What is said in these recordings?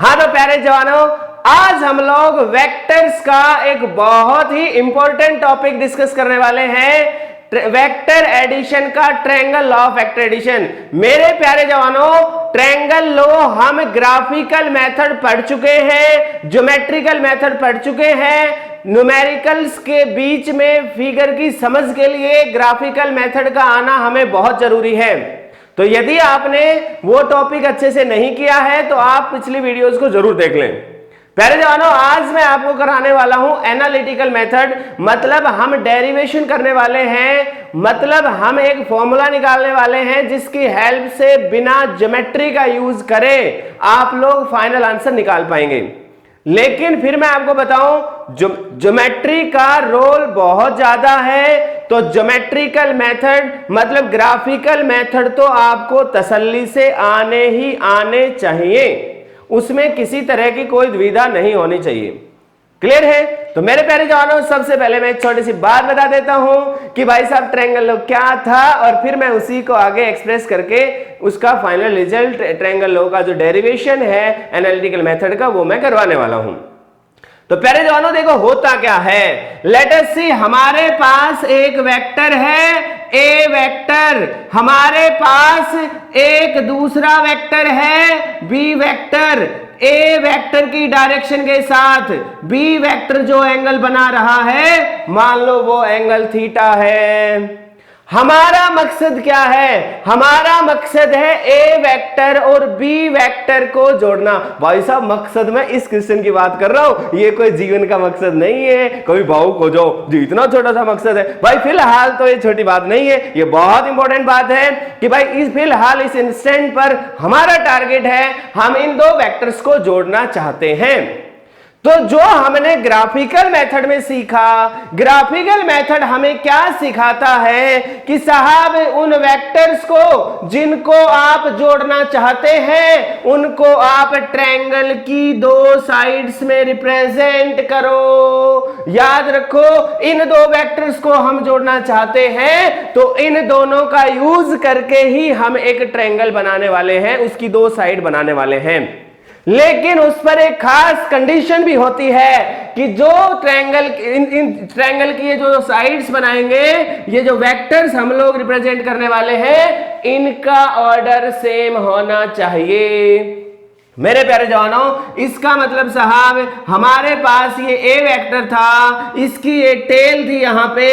हाँ तो प्यारे जवानों, आज हम लोग वेक्टर्स का एक बहुत ही इंपॉर्टेंट टॉपिक डिस्कस करने वाले हैं, वेक्टर एडिशन का triangle law of vector addition. मेरे प्यारे जवानों, ट्रायंगल लॉ हम ग्राफिकल मेथड पढ़ चुके हैं, ज्योमेट्रिकल मेथड पढ़ चुके हैं। न्यूमेरिकल्स के बीच में फिगर की समझ के लिए ग्राफिकल मेथड का आना हमें बहुत जरूरी है। तो यदि आपने वो टॉपिक अच्छे से नहीं किया है तो आप पिछली वीडियोस को जरूर देख लें। प्यारे जवानों, आज मैं आपको कराने वाला हूं एनालिटिकल मेथड, मतलब हम डेरिवेशन करने वाले हैं, मतलब हम एक फॉर्मूला निकालने वाले हैं जिसकी हेल्प से बिना ज्योमेट्री का यूज करे आप लोग फाइनल आंसर निकाल पाएंगे। लेकिन फिर मैं आपको बताऊं, ज्योमेट्री का रोल बहुत ज्यादा है, तो ज्योमेट्रिकल मेथड मतलब ग्राफिकल मेथड तो आपको तसल्ली से आने ही आने चाहिए, उसमें किसी तरह की कोई दुविधा नहीं होनी चाहिए। क्लियर है? तो मेरे प्यारे जवानों, सबसे पहले मैं एक छोटी सी बात बता देता हूं कि भाई साहब ट्रायंगल लॉ क्या था, और फिर मैं उसी को आगे एक्सप्रेस करके उसका फाइनल रिजल्ट ट्रायंगल लॉ का जो डेरिवेशन है एनालिटिकल मेथड का वो मैं करवाने वाला हूं। तो प्यारे जवानों देखो होता क्या है, लेट अस सी, हमारे पास एक वेक्टर है ए वेक्टर, हमारे पास एक दूसरा वेक्टर है बी वेक्टर। ए वेक्टर की डायरेक्शन के साथ बी वेक्टर जो एंगल बना रहा है, मान लो वो एंगल थीटा है। हमारा मकसद क्या है? हमारा मकसद है ए वेक्टर और बी वेक्टर को जोड़ना। भाई साहब मकसद में इस क्वेश्चन की बात कर रहा हूं, ये कोई जीवन का मकसद नहीं है, कोई भावुक हो जाओ जी इतना छोटा सा मकसद है। भाई फिलहाल तो ये छोटी बात नहीं है, ये बहुत इंपॉर्टेंट बात है कि भाई इस फिलहाल इस इंस्टेंट पर हमारा टारगेट है, हम इन दो वेक्टर्स को जोड़ना चाहते हैं। तो जो हमने ग्राफिकल मेथड में सीखा, ग्राफिकल मेथड हमें क्या सिखाता है कि साहब उन वेक्टर्स को जिनको आप जोड़ना चाहते हैं उनको आप ट्रायंगल की दो साइड्स में रिप्रेजेंट करो। याद रखो, इन दो वेक्टर्स को हम जोड़ना चाहते हैं तो इन दोनों का यूज करके ही हम एक ट्रायंगल बनाने वाले हैं, उसकी दो साइड बनाने वाले हैं। लेकिन उस पर एक खास कंडीशन भी होती है कि जो ट्रायंगल इन ट्रायंगल की ये जो साइड्स बनाएंगे, ये जो वेक्टर्स हम लोग रिप्रेजेंट करने वाले हैं, इनका ऑर्डर सेम होना चाहिए। मेरे प्यारे जवानों, इसका मतलब साहब हमारे पास ये ए वेक्टर था, इसकी ये टेल थी, यहां पे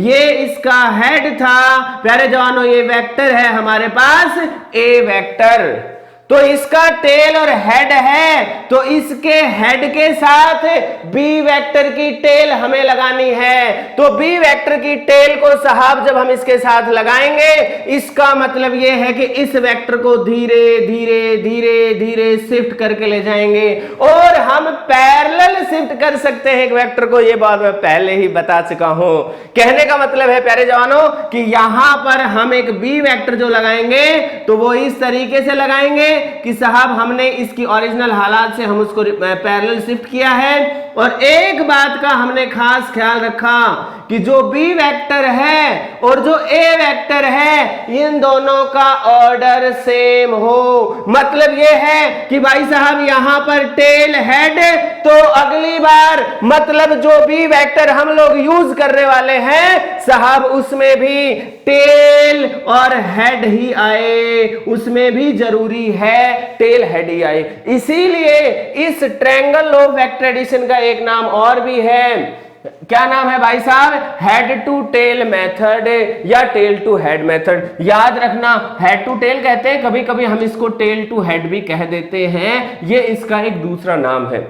ये इसका हेड था। प्यारे जवानों, ये वेक्टर है हमारे पास ए वेक्टर, तो इसका टेल और हेड है, तो इसके हेड के साथ बी वेक्टर की टेल हमें लगानी है। तो बी वेक्टर की टेल को साहब जब हम इसके साथ लगाएंगे, इसका मतलब यह है कि इस वेक्टर को धीरे धीरे धीरे धीरे शिफ्ट करके ले जाएंगे, और हम पैरेलल शिफ्ट कर सकते हैं एक वेक्टर को। यह बात मैं पहले ही बता चुका हूं। कहने का मतलब है प्यारे जवानों कि यहां पर हम एक बी वेक्टर जो लगाएंगे तो वो इस तरीके से लगाएंगे कि साहब हमने इसकी ओरिजिनल हालात से हम उसको पैरेलल शिफ्ट किया है। और एक बात का हमने खास ख्याल रखा कि जो बी वेक्टर है और जो ए वेक्टर है, इन दोनों का ऑर्डर सेम हो। मतलब ये है कि भाई साहब यहां पर टेल हेड, तो अगली बार मतलब जो बी वेक्टर हम लोग यूज करने वाले हैं साहब, उसमें भी टेल और हेड ही आए, उसमें भी जरूरी है टेल हेड ही आए। इसीलिए इस triangle law of vector addition का एक नाम और भी है। क्या नाम है भाई साहब? हेड टू टेल मेथड या टेल टू हेड मेथड। याद रखना, हेड टू टेल कहते हैं, कभी कभी हम इसको टेल टू हेड भी कह देते हैं, ये इसका एक दूसरा नाम है,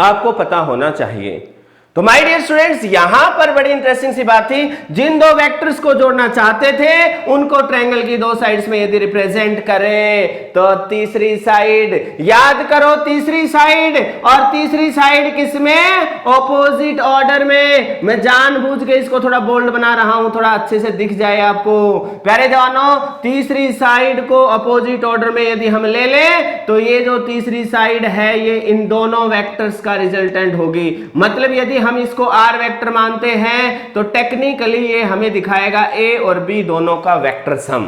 आपको पता होना चाहिए। तो माय डियर स्टूडेंट्स, यहां पर बड़ी इंटरेस्टिंग सी बात थी, जिन दो वेक्टर्स को जोड़ना चाहते थे उनको ट्रायंगल की दो साइड्स में यदि रिप्रेजेंट करें तो तीसरी साइड, याद करो तीसरी साइड, और तीसरी साइड किसमें? ऑपोजिट ऑर्डर में। मैं जानबूझ के इसको थोड़ा बोल्ड बना रहा हूं, थोड़ा अच्छे से दिख जाए आपको। प्यारे जवानों, तीसरी साइड को ऑपोजिट ऑर्डर में यदि हम ले लें तो ये जो तीसरी साइड है ये इन दोनों वेक्टर्स का रिजल्टेंट होगी। मतलब यदि हम इसको आर वेक्टर मानते हैं तो टेक्निकली ये हमें दिखाएगा ए और बी दोनों का वेक्टर सम।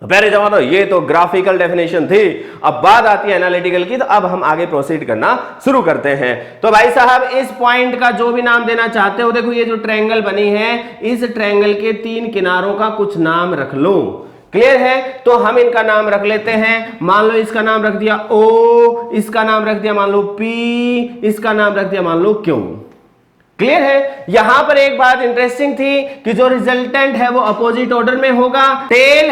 प्यारे जवानों, ये तो ग्राफिकल डेफिनेशन थी। अब बात आती है एनालिटिकल की, तो अब हम आगे प्रोसीड करना शुरू करते हैं। तो भाई साहब, इस पॉइंट का जो भी नाम देना चाहते हो, देखो ये जो ट्रायंगल बनी है, इस ट्रायंगल के 3 किनारों का कुछ नाम रख लो। क्लियर है? तो हम इनका नाम रख लेते हैं। मान लो इसका नाम रख दिया O, इसका नाम रख दिया मान लो P, इसका नाम रख दिया मान लो Q। क्लियर है? यहां पर एक बात इंटरेस्टिंग थी कि जो रिजल्टेंट है वो अपोजिट ऑर्डर में होगा। टेल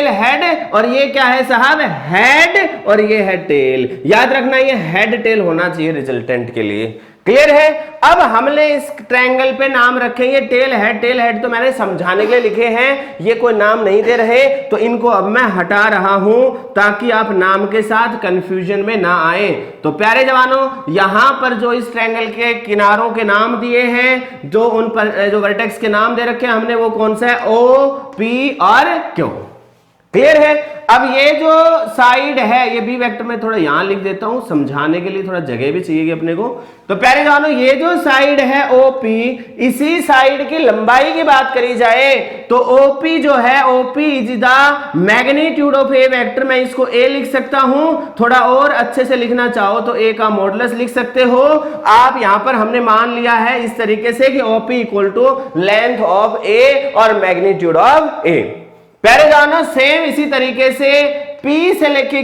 हेड, और ये क्या है साहब? हेड, और ये है टेल। याद रखना, ये हेड टेल होना चाहिए रिजल्टेंट के लिए। क्लियर है? अब हमने इस ट्रायंगल पे नाम रखे, ये टेल हेड तो मैंने समझाने के लिए लिखे हैं, ये कोई नाम नहीं दे रहे, तो इनको अब मैं हटा रहा हूं ताकि आप नाम के साथ कंफ्यूजन में ना आए। तो प्यारे जवानों, यहां पर जो इस ट्रायंगल के किनारों के नाम दिए हैं, जो उन पर जो वर्टेक्स के नाम दे रखे हैं हमने, वो कौन सा है? O, P और Q। क्लियर है? अब ये जो साइड है, ये बी वेक्टर में थोड़ा यहां लिख देता हूं, समझाने के लिए थोड़ा जगह भी चाहिए अपने को। तो प्यारे जवानों, ये जो साइड है OP, इसी साइड की लंबाई की बात करी जाए तो OP जो है, OP is the magnitude of A vector. मैं इसको A लिख सकता हूं, थोड़ा और अच्छे से लिखना चाहो तो A का मॉडुलस लिख सकते हो आप। यहां पर हमने मान लिया है इस तरीके से कि OP equal to length of A और मैग्नीट्यूड ऑफ A। प्यारे जवानों, सेम इसी तरीके से P से लेके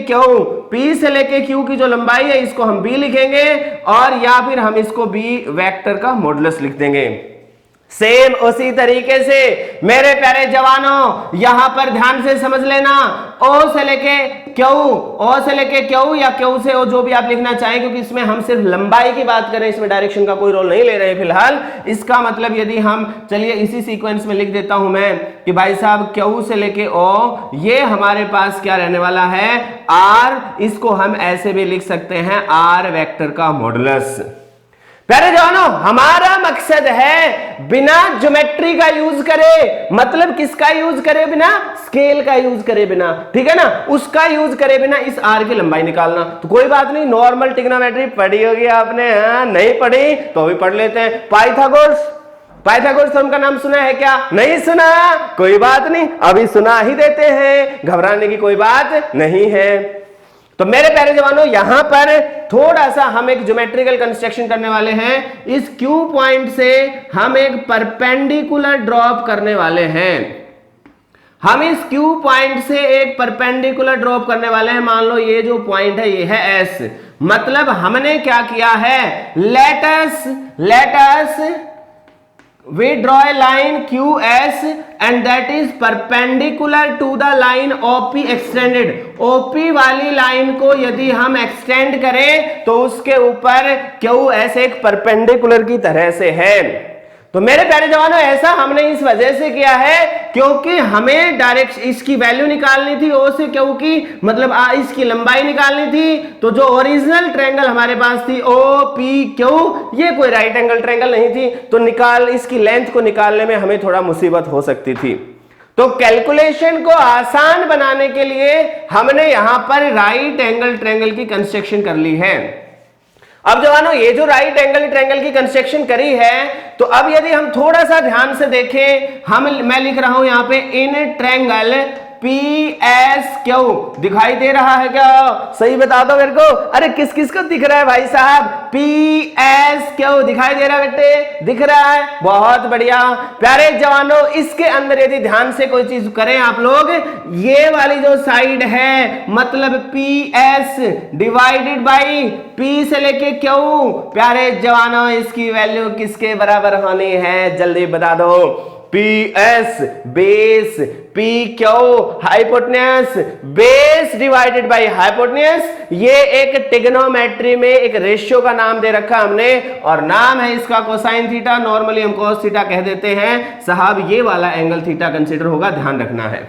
Q की जो लंबाई है, इसको हम B लिखेंगे, और या फिर हम इसको B वेक्टर का मॉडुलस लिख देंगे। सेम उसी तरीके से मेरे प्यारे जवानों, यहां पर ध्यान से समझ लेना, O से लेके Q या Q से O, जो भी आप लिखना चाहें, क्योंकि इसमें हम सिर्फ लंबाई की बात करें, इसमें डायरेक्शन का कोई रोल नहीं ले रहे फिलहाल। इसका मतलब यदि हम, चलिए इसी सीक्वेंस में लिख देता हूं मैं कि भाई साहब Q से लेके O, ये हमारे पास क्या रहने वाला है? R। इसको हम ऐसे भी लिख सकते हैं R वेक्टर का मॉडुलस। प्यारे जवानों, हमारा मकसद है बिना ज्योमेट्री का यूज करे, मतलब किसका यूज करे बिना? स्केल का यूज करे बिना, ठीक है ना, उसका यूज करे बिना इस आर की लंबाई निकालना। तो कोई बात नहीं, नॉर्मल ट्रिग्नोमेट्री पढ़ी होगी आपने, नहीं पढ़ी तो भी पढ़ लेते हैं। पाइथागोरस थ्योरम का नाम सुना है क्या? नहीं सुना? कोई बात नहीं, अभी सुना ही देते हैं, घबराने की कोई बात नहीं है। तो मेरे प्यारे जवानों, यहां पर थोड़ा सा हम एक ज्योमेट्रिकल कंस्ट्रक्शन करने वाले हैं। इस Q पॉइंट से हम एक परपेंडिकुलर ड्रॉप करने वाले हैं। हम इस Q पॉइंट से एक परपेंडिकुलर ड्रॉप करने वाले हैं। मान लो ये जो पॉइंट है, ये है S। मतलब हमने क्या किया है? Let us we draw a line QS and that is perpendicular to the line OP extended। OP वाली लाइन को यदि हम एक्सटेंड करें तो उसके ऊपर QS एक परपेंडिकुलर की तरह से है। तो मेरे प्यारे जवानों, ऐसा हमने इस वजह से किया है क्योंकि हमें डायरेक्ट इसकी वैल्यू निकालनी थी O से Q की, मतलब इसकी लंबाई निकालनी थी। तो जो ओरिजिनल ट्रायंगल हमारे पास थी OPQ, ये कोई राइट एंगल ट्रायंगल नहीं थी, तो इसकी लेंथ को निकालने में हमें थोड़ा मुसीबत हो सकती थी। तो कैलकुलेशन को आसान बनाने के लिए हमने यहां पर राइट एंगल ट्रायंगल की कंस्ट्रक्शन कर ली है। अब जवानों, ये जो राइट एंगल ट्रायंगल की कंस्ट्रक्शन करी है, तो अब यदि हम थोड़ा सा ध्यान से देखें, मैं लिख रहा हूं यहां पे इन ट्रायंगल PSQ। दिखाई दे रहा है क्या? सही बता दो मेरे को। अरे किस किस को दिख रहा है भाई साहब? PSQ दिखाई दे रहा है बेटे? दिख रहा है, बहुत बढ़िया। प्यारे जवानों, इसके अंदर यदि ध्यान से कोई चीज करें आप लोग, ये वाली जो साइड है, मतलब PS डिवाइडेड बाई P से लेके Q, प्यारे जवानों इसकी वैल्यू किसके बराबर होनी है? जल्दी बता दो। PS base, PQ hypotenuse, base divided bye hypotenuse. ये एक ट्रिग्नोमेट्री में एक रेशियो का नाम दे रखा हमने, और नाम है इसका कोसाइन थीटा। नॉर्मली हम कोस थीटा कह देते हैं साहब, ये वाला एंगल थीटा कंसीडर होगा, ध्यान रखना है।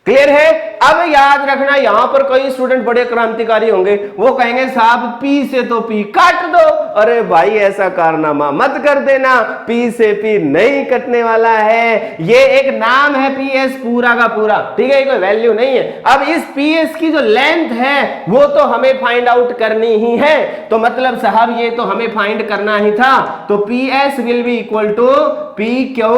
क्लियर है। अब याद रखना, यहां पर कई स्टूडेंट बड़े क्रांतिकारी होंगे, वो कहेंगे साहब पी से तो पी काट दो। अरे भाई ऐसा कारनामा मत कर देना, पी से पी नहीं कटने वाला है, ये एक नाम है पीएस पूरा का पूरा, ठीक है, कोई वैल्यू नहीं है। अब इस पीएस की जो लेंथ है वो तो हमें फाइंड आउट करनी ही है, तो मतलब साहब ये तो हमें फाइंड करना ही था, तो PS will be equal to P Q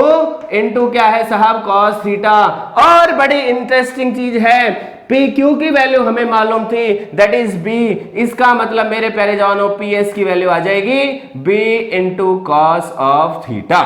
into क्या है साहब कॉस थीटा। और बड़ी इंटरेस्टिंग चीज है, पी क्यू की वैल्यू हमें मालूम थी, दैट इज बी, इसका मतलब मेरे प्यारे जवानों पी एस की वैल्यू आ जाएगी B into cos of theta.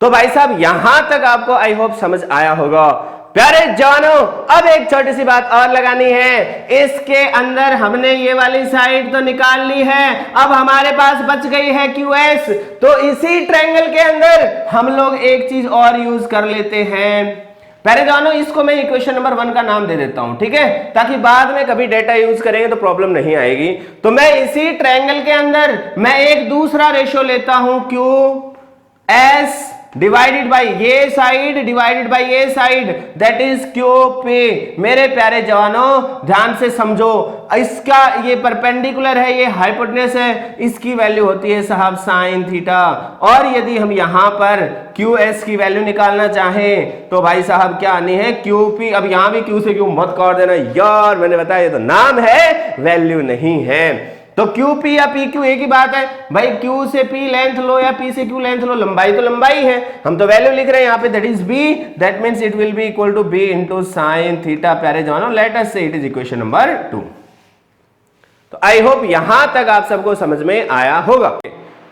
तो भाई साहब यहां तक आपको आई होप समझ आया होगा। प्यारे जवानों अब एक छोटी सी बात और लगानी है, इसके अंदर हमने ये वाली साइड तो निकाल ली है, अब हमारे पास बच गई है QS, तो इसी ट्रायंगल के अंदर हम लोग एक चीज और यूज कर लेते हैं। पहले जानो इसको मैं इक्वेशन नंबर 1 का नाम दे देता हूं, ठीक है, ताकि बाद में कभी डेटा यूज करेंगे तो प्रॉब्लम नहीं आएगी। तो मैं इसी ट्रायंगल के अंदर मैं एक दूसरा रेशियो लेता हूं, QS डिवाइडेड बाय ये साइड डिवाइडेड बाय ये साइड, दैट इज QP। मेरे प्यारे जवानों ध्यान से समझो, इसका ये परपेंडिकुलर है, ये हाइपोटेनस है, इसकी वैल्यू होती है साहब साइन थीटा। और यदि हम यहां पर QS की वैल्यू निकालना चाहें तो भाई साहब क्या आनी है QP। अब यहां भी Q से Q मत काट देना यार, मैंने बताया ये तो नाम है वैल्यू नहीं है। तो QP या PQ एक ही बात है भाई, Q से P लेंथ लो या P से Q लेंथ लो, लंबाई तो लंबाई है, हम तो वैल्यू लिख रहे हैं यहाँ पे, that is B, that means it will be equal to B into sin theta. प्यारे जवानों लेट अस से इट इज इक्वेशन नंबर 2। तो आई होप यहां तक आप सबको समझ में आया होगा।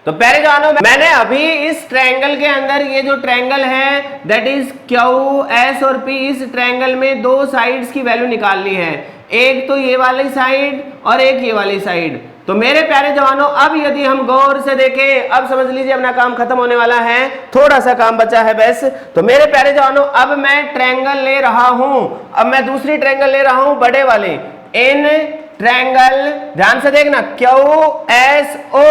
तो प्यारे जवानों मैंने अभी इस ट्रायंगल के अंदर ये जो ट्रायंगल है दैट इज QS और P, इस ट्रायंगल में दो साइड्स की वैल्यू निकाल ली है, एक तो ये वाली साइड और एक ये वाली साइड। तो मेरे प्यारे जवानों अब यदि हम गौर से देखें, अब समझ लीजिए अपना काम खत्म होने वाला है, थोड़ा सा काम बचा है बस। तो मेरे प्यारे जवानों अब मैं ट्रायंगल ले रहा हूं, अब मैं दूसरी ट्रायंगल ले रहा हूं बड़े वाले, इन ट्रायंगल ध्यान से देखना QSO,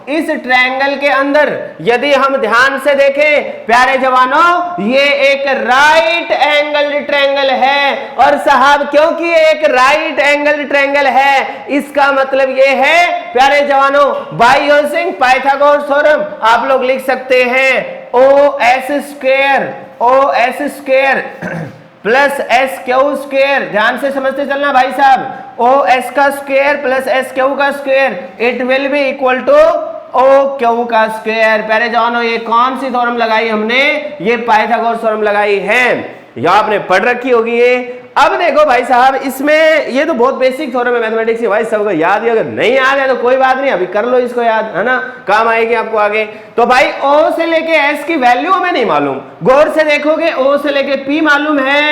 इस ट्रायंगल के अंदर यदि हम ध्यान से देखें प्यारे जवानों, ये एक राइट एंगल ट्रायंगल है। और साहब क्योंकि एक राइट एंगल ट्रायंगल है, इसका मतलब ये है प्यारे जवानों, बाय यूजिंग पाइथागोरस थ्योरम आप लोग लिख सकते हैं OS square plus SQ square. ध्यान से समझते चलना भाई साहब, OS का स्क्वायर प्लस SQ का square, it will be equal to OQ का स्क्वायर। प्यारे जवानों ये कौन सी थ्योरम लगाई हमने, ये पाइथागोरस थ्योरम लगाई है, या आपने पढ़ रखी होगी ये। अब देखो भाई साहब इसमें ये तो बहुत बेसिक थ्योरम है मैथमेटिक्स की, भाई सबको याद ही, अगर नहीं याद है तो कोई बात नहीं, अभी कर लो इसको याद, है ना, काम आएगी आपको आगे। तो भाई O से लेके S की वैल्यू हमें नहीं मालूम, गौर से देखोगे O से लेके P मालूम है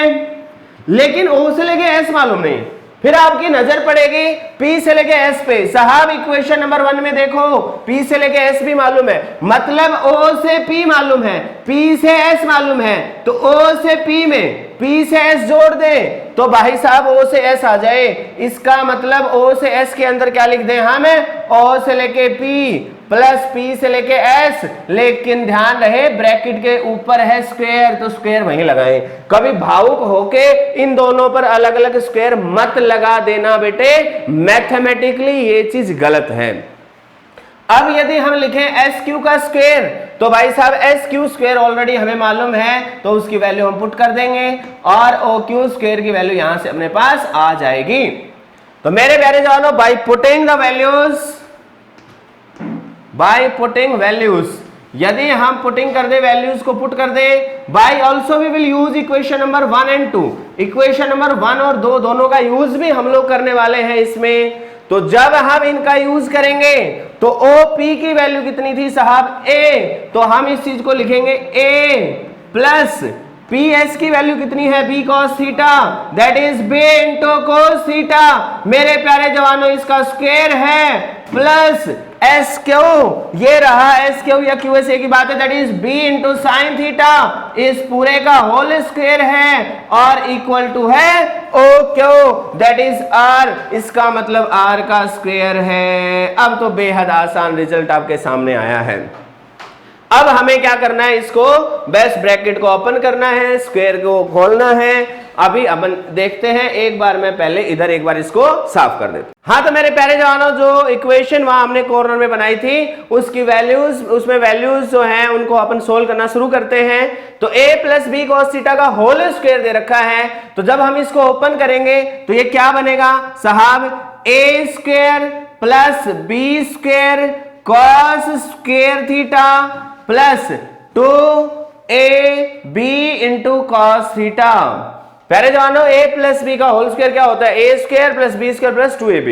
लेकिन O से लेके S मालूम नहीं, फिर आपकी नजर पड़ेगी P से लेके S पे। साहब इक्वेशन नंबर 1 में देखो P से लेके S भी मालूम है, मतलब O से P मालूम है, P से S मालूम है, तो O से P में P से S जोड़ दे तो भाई साहब O से S आ जाए। इसका मतलब O से S के अंदर क्या लिख दें हम, O से लेके P प्लस P से लेके S, लेकिन ध्यान रहे ब्रैकेट के ऊपर है स्क्वायर, तो स्क्वायर वहीं लगाएं। कभी भावुक होके इन दोनों पर अलग अलग स्क्वायर मत लगा देना बेटे, मैथमेटिकली ये चीज गलत है। अब यदि हम लिखें SQ का स्क्वायर तो भाई साहब SQ स्क्वायर ऑलरेडी हमें मालूम है, तो उसकी वैल्यू हम पुट कर देंगे और OQ स्क्वायर की वैल्यू यहां से अपने पास आ जाएगी। तो मेरे प्यारे जवानों बाय पुटिंग वैल्यूज, यदि हम पुटिंग कर दे वैल्यूज को पुट कर दे, by also we will use equation number 1 and 2। Equation number 1 और 2 दोनों का यूज भी हम लोग करने वाले हैं इसमें। तो जब हम इनका यूज करेंगे तो OP की वैल्यू कितनी थी साहब A, तो हम इस चीज को लिखेंगे A प्लस PS की वैल्यू कितनी है B cos theta, that is B into cos theta. मेरे प्यारे जवानों इसका स्क्वायर है प्लस SQ, ये रहा SQ या QS की बात है, that is B into sine theta, इस पूरे का होल स्क्वायर है और इक्वल टू है OQ दैट इज R, इसका मतलब R का स्क्वायर है। अब तो बेहद आसान रिजल्ट आपके सामने आया है। अब हमें क्या करना है, इसको बस ब्रैकेट को ओपन करना है, स्क्वायर को खोलना है। अभी अपन देखते हैं, एक बार मैं पहले इधर एक बार इसको साफ कर देता हूं। हाँ, तो मेरे प्यारे जवानों, जो इक्वेशन वहां हमने कॉर्नर में बनाई थी उसकी वैल्यूज, उसमें वैल्यूज जो हैं उनको अपन सोल्व करना शुरू करते हैं। तो a plus B cos theta का होल स्क्वायर दे रखा है, तो जब हम इसको ओपन करेंगे तो ये क्या बनेगा साहब, a square plus B square cos square theta plus 2ab into cos theta. प्यारे जवानों, a प्लस बी का होल स्क्वायर क्या होता है, a square plus B square plus 2ab।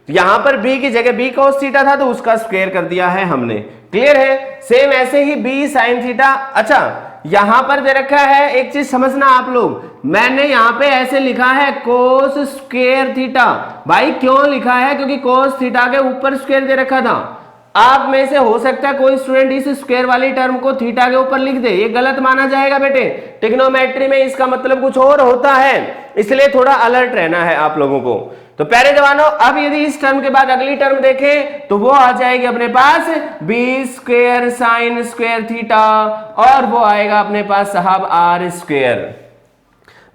यहां पर b की जगह b cos थीटा था तो उसका स्क्वायर कर दिया है हमने, क्लियर है। सेम ऐसे ही b sin थीटा। अच्छा, यहां पर दे रखा है, एक चीज समझना आप लोग, मैंने यहां पे ऐसे लिखा है cos स्क्वायर थीटा। भाई क्यों लिखा है, क्योंकि cos थीटा के ऊपर स्क्वायर दे रखा था। आप में से हो सकता है कोई स्टूडेंट इस स्क्वायर वाली टर्म को थीटा के ऊपर लिख दे, ये गलत माना जाएगा बेटे। ट्रिग्नोमेट्री में इसका मतलब कुछ और होता है, इसलिए थोड़ा अलर्ट रहना है आप लोगों को। तो प्यारे जवानों, अब यदि इस टर्म के बाद अगली टर्म देखें तो वो आ जाएगी अपने पास B square sine square theta, और वो आएगा अपने पास साहब आर स्क्वायर।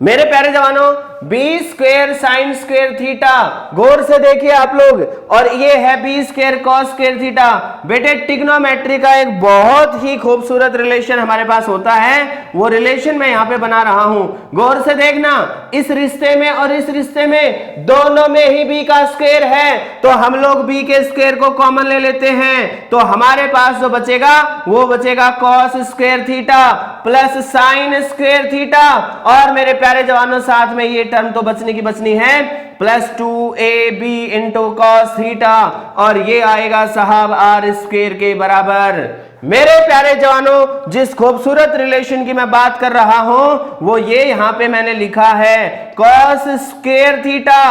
मेरे प्यारे जवानों, B square sine square theta, गौर से देखिए आप लोग, और ये है B square cos square theta. बेटे ट्रिग्नोमेट्री का एक बहुत ही खूबसूरत रिलेशन हमारे पास होता है, वो रिलेशन मैं यहां पे बना रहा हूं, गौर से देखना। इस रिश्ते में और इस रिश्ते में दोनों में ही बी का स्क्वायर है, तो हम लोग बी के स्क्वायर को कॉमन ले लेते हैं, तो हमारे पास जो बचेगा वो बचेगा cos square theta plus sign square theta, और मेरे प्यारे जवानों साथ में ये टर्म तो बचने की बचनी है, plus 2ab into cos theta, और ये आएगा साहब आर स्क्वायर के बराबर। मेरे प्यारे जवानों, जिस खूबसूरत रिलेशन की मैं बात कर रहा हूं वो ये यहां पे मैंने लिखा है, cos square theta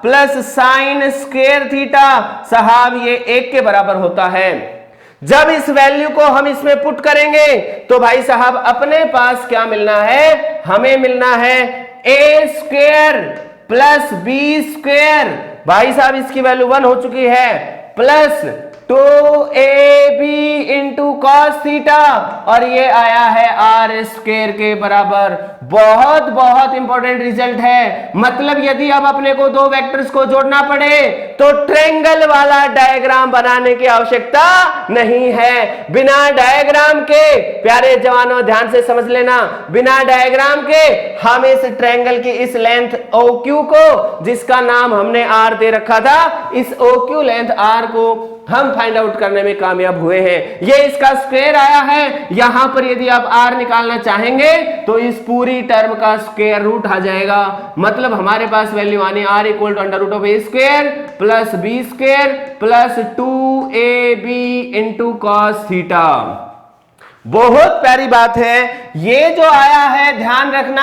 plus sign square theta साहब ये 1 के बराबर होता है। जब इस वैल्यू को हम इसमें पुट करेंगे तो भाई साहब अपने पास क्या मिलना है, हमें मिलना है ए स्क्वायर प्लस बी स्क्वायर, भाई साहब इसकी वैल्यू 1 हो चुकी है, plus 2ab into cos theta, और ये आया है आर स्क्वायर के बराबर। बहुत बहुत इंपॉर्टेंट रिजल्ट है, मतलब यदि अब अपने को दो वेक्टर्स को जोड़ना पड़े तो ट्रायंगल वाला डायग्राम बनाने की आवश्यकता नहीं है। बिना डायग्राम के, प्यारे जवानों ध्यान से समझ लेना, बिना डायग्राम के हम इस ट्रायंगल की इस लेंथ OQ को, जिसका नाम हमने R दे रखा था, इस OQ लेंथ R को हम फाइंड आउट करने में कामयाब हुए हैं। ये इसका स्क्वायर आया है, यहां पर यदि आप R निकालना चाहेंगे तो इस पूरी टर्म का स्क्वायर रूट आ जाएगा, मतलब हमारे पास वैल्यू आनी R equal to under root of A square plus B square plus 2ab into cos theta. बहुत प्यारी बात है, ये जो आया है ध्यान रखना,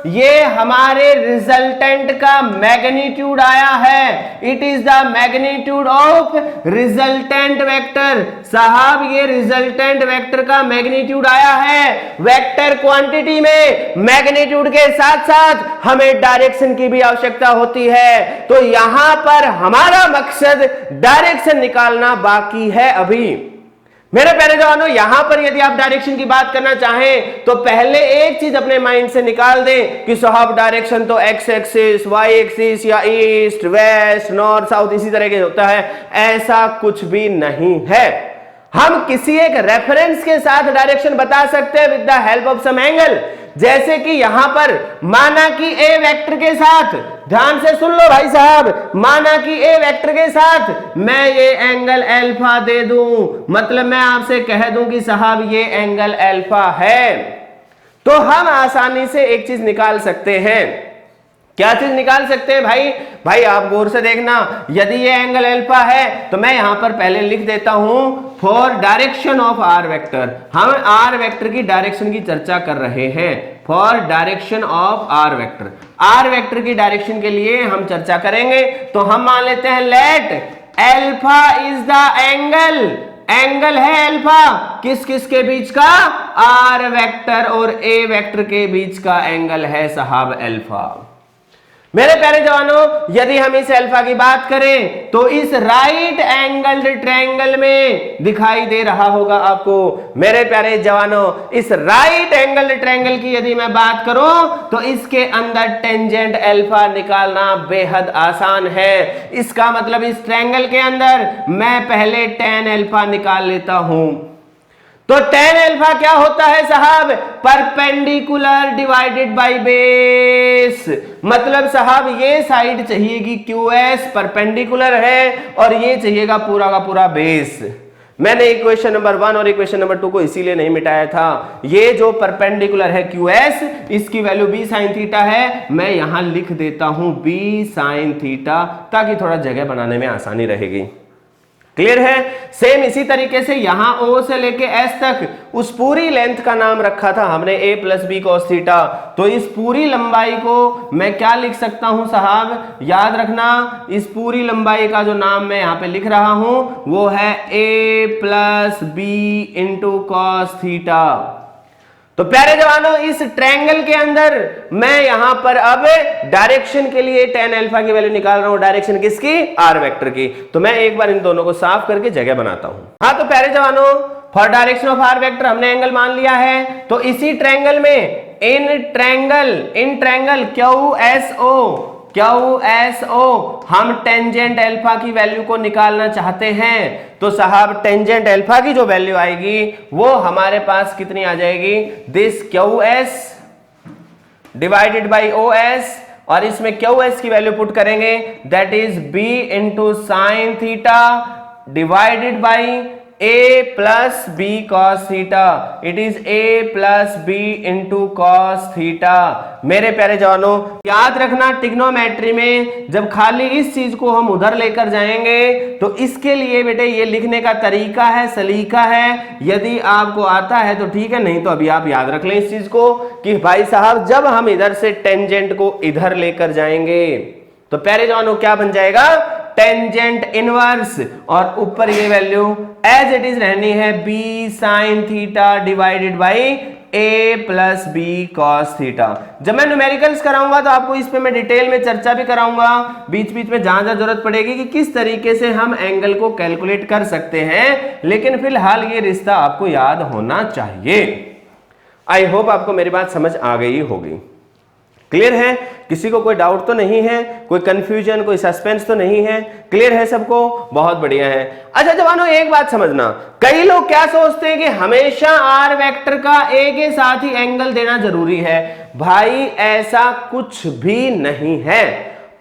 ये हमारे रिजल्टेंट का मैग्नीट्यूड आया है, it is the magnitude of resultant vector. साहब ये रिजल्टेंट वेक्टर का मैग्नीट्यूड आया है। वेक्टर क्वांटिटी में मैग्नीट्यूड के साथ साथ हमें डायरेक्शन की भी आवश्यकता होती है, तो यहां पर हमारा मकसद डायरेक्शन निकालना बाकी है अभी। मेरे प्यारे जवानों, यहां पर यदि आप डायरेक्शन की बात करना चाहें तो पहले एक चीज अपने माइंड से निकाल दें कि साहब डायरेक्शन तो एक्स एक्सिस, वाई एक्सिस या ईस्ट वेस्ट नॉर्थ साउथ इसी तरह के होता है, ऐसा कुछ भी नहीं है। हम किसी एक रेफरेंस के साथ डायरेक्शन बता सकते हैं with the help of some angle. जैसे कि यहां पर माना कि ए वेक्टर के साथ, ध्यान से सुन लो भाई साहब, माना कि ए वेक्टर के साथ मैं ये एंगल अल्फा दे दूं, मतलब मैं आपसे कह दूं कि साहब ये एंगल अल्फा है, तो हम आसानी से एक चीज निकाल सकते हैं। क्या चीज निकाल सकते हैं भाई? भाई आप गौर से देखना, यदि ये एंगल अल्फा है तो मैं यहां पर पहले लिख देता हूं for direction of R vector. हम आर वेक्टर की डायरेक्शन की चर्चा कर रहे हैं, for direction of R vector. R vector की डायरेक्शन के लिए हम चर्चा करेंगे, तो हम मान लेते हैं let alpha is the angle, angle है अल्फा किस किस के बीच का, आर वेक्टर और ए वेक्टर के बीच का एंगल है साहब अल्फा। मेरे प्यारे जवानों, यदि हम इस अल्फा की बात करें तो इस राइट एंगल्ड ट्रायंगल में दिखाई दे रहा होगा आपको। मेरे प्यारे जवानों, इस राइट एंगल्ड ट्रायंगल की यदि मैं बात करूं तो इसके अंदर टेंजेंट अल्फा निकालना बेहद आसान है। इसका मतलब इस ट्रायंगल के अंदर मैं पहले tan अल्फा निकाल लेता हूं। तो tan अल्फा क्या होता है साहब? Perpendicular divided by base. मतलब साहब ये साइड चाहिएगी QS, परपेंडिकुलर है, और ये चाहिएगा पूरा का पूरा बेस। मैंने इक्वेशन नंबर 1 और इक्वेशन नंबर 2 को इसीलिए नहीं मिटाया था। ये जो परपेंडिकुलर है QS, इसकी वैल्यू b sin थीटा है। मैं यहां लिख देता हूं b sin थीटा, ताकि थोड़ा जगह बनाने में आसानी रहेगी। क्लियर है? सेम इसी तरीके से यहां O से लेके S तक उस पूरी लेंथ का नाम रखा था हमने a plus B cos theta. तो इस पूरी लंबाई को मैं क्या लिख सकता हूं साहब? याद रखना, इस पूरी लंबाई का जो नाम मैं यहां पे लिख रहा हूं वो है a plus b into cos theta. तो प्यारे जवानों, इस ट्रायंगल के अंदर मैं यहां पर अब डायरेक्शन के लिए tan अल्फा की वैल्यू निकाल रहा हूं। डायरेक्शन किसकी? r वेक्टर की। तो मैं एक बार इन दोनों को साफ करके जगह बनाता हूं। हाँ, तो प्यारे जवानों, for direction of r vector हमने एंगल मान लिया है। तो इसी ट्रायंगल में इन ट्रायंगल QSO हम टेंजेंट अल्फा की वैल्यू को निकालना चाहते हैं। तो साहब टेंजेंट अल्फा की जो वैल्यू आएगी वो हमारे पास कितनी आ जाएगी? This QS divided by OS, और इसमें QS की वैल्यू पुट करेंगे, that is b into sine theta divided by a plus B cos theta. It is a plus b into cos theta. मेरे प्यारे जवानों, याद रखना, ट्रिग्नोमेट्री में जब खाली इस चीज को हम उधर लेकर जाएंगे तो इसके लिए बेटे ये लिखने का तरीका है, सलीका है। यदि आपको आता है तो ठीक है, नहीं तो अभी आप याद रख लें इस चीज को कि भाई साहब जब हम इधर से टेंजेंट को इधर लेकर जाएंगे तो प्यारे जवानों क्या बन जाएगा? टेंजेंट इनवर्स, और ऊपर ये वैल्यू एज इट इज रहनी है b sin theta divided by a plus B cos theta. जब मैं न्यूमेरिकल्स कराऊंगा तो आपको इस पे मैं डिटेल में चर्चा भी कराऊंगा, बीच बीच में जहां जहां जरूरत पड़ेगी कि किस तरीके से हम एंगल को कैलकुलेट कर सकते हैं। लेकिन फिलहाल ये रिश्ता आपको याद होना चाहिए। आई होप आपको मेरी बात समझ आ गई होगी। क्लियर है? किसी को कोई डाउट तो नहीं है, कोई कंफ्यूजन, कोई सस्पेंस तो नहीं है? क्लियर है सबको? बहुत बढ़िया है। अच्छा जवानों, एक बात समझना, कई लोग क्या सोचते हैं कि हमेशा आर वेक्टर का ए के साथ ही एंगल देना जरूरी है। भाई ऐसा कुछ भी नहीं है।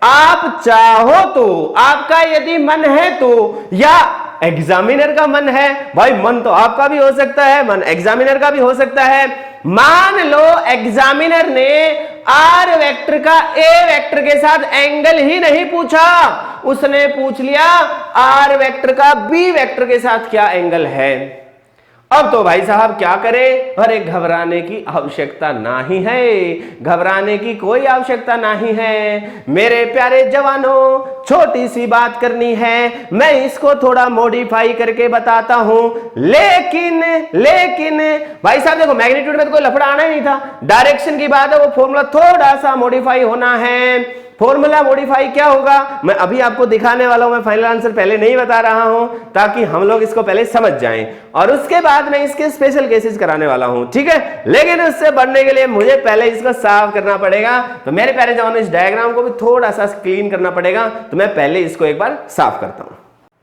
आप चाहो तो, आपका यदि मन है तो, या एग्जामिनर का मन है, भाई मन तो आपका भी हो सकता है, मन एग्जामिनर का भी हो सकता है। मान लो एग्जामिनर ने आर वेक्टर का ए वेक्टर के साथ एंगल ही नहीं पूछा, उसने पूछ लिया आर वेक्टर का बी वेक्टर के साथ क्या एंगल है। अब तो भाई साहब क्या करें? अरे घबराने की आवश्यकता नहीं है, घबराने की कोई आवश्यकता नहीं है। मेरे प्यारे जवानों, छोटी सी बात करनी है, मैं इसको थोड़ा मॉडिफाई करके बताता हूं। लेकिन भाई साहब देखो, मैग्नीट्यूड में तो कोई लफड़ा आना ही नहीं था, डायरेक्शन की बात है, वो फॉर्मूला थोड़ा सा मॉडिफाई होना है। फॉर्मूला मॉडिफाई क्या होगा मैं अभी आपको दिखाने वाला हूं। मैं फाइनल आंसर पहले नहीं बता रहा हूं ताकि हम लोग इसको पहले समझ जाएं, और उसके बाद मैं इसके स्पेशल केसेस कराने वाला हूं, ठीक है? लेकिन उससे बढ़ने के लिए मुझे पहले इसको साफ करना पड़ेगा। तो मेरे प्यारे जवानों, इस डायग्राम को भी थोड़ा सा क्लीन करना पड़ेगा, तो मैं पहले इसको एक बार साफ करता हूं।